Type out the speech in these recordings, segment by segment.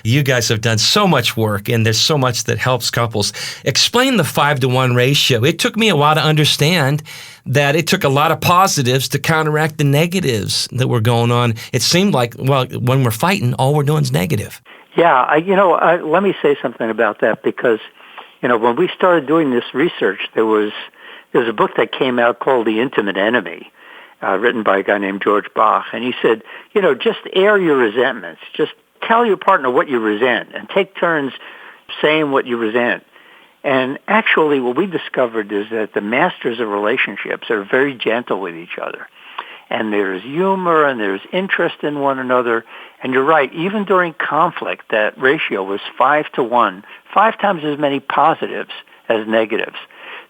You guys have done so much work, and there's so much that helps couples. Explain the 5-to-1 ratio. It took me a while to understand that it took a lot of positives to counteract the negatives that were going on. It seemed like, well, when we're fighting, all we're doing is negative. Yeah, let me say something about that because, when we started doing this research, there was a book that came out called The Intimate Enemy, written by a guy named George Bach, and he said, just air your resentments. Just tell your partner what you resent and take turns saying what you resent. And actually what we discovered is that the masters of relationships are very gentle with each other. And there's humor and there's interest in one another. And you're right, even during conflict, that ratio was 5-to-1, 5 times as many positives as negatives.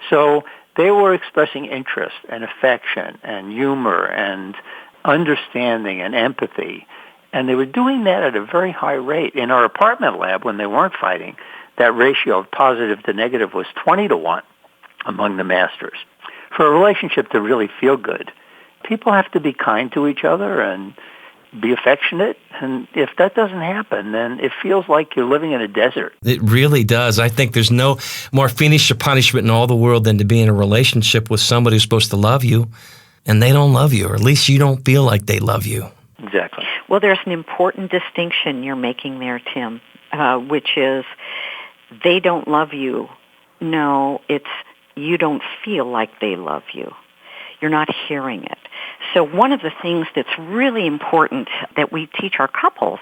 So they were expressing interest and affection and humor and understanding and empathy. And they were doing that at a very high rate. In our apartment lab, when they weren't fighting, that ratio of positive to negative was 20-to-1 among the masters. For a relationship to really feel good, people have to be kind to each other and be affectionate. And if that doesn't happen, then it feels like you're living in a desert. It really does. I think there's no more fiendish or punishment in all the world than to be in a relationship with somebody who's supposed to love you, and they don't love you, or at least you don't feel like they love you. Exactly. Well, there's an important distinction you're making there, Tim, which is they don't love you. No, it's you don't feel like they love you. You're not hearing it. So one of the things that's really important that we teach our couples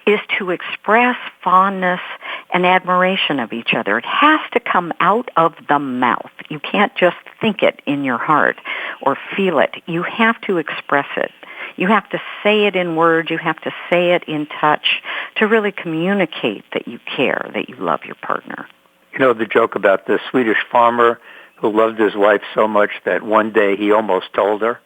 is to express fondness and admiration of each other. It has to come out of the mouth. You can't just think it in your heart or feel it. You have to express it. You have to say it in words. You have to say it in touch to really communicate that you care, that you love your partner. You know the joke about the Swedish farmer who loved his wife so much that one day he almost told her?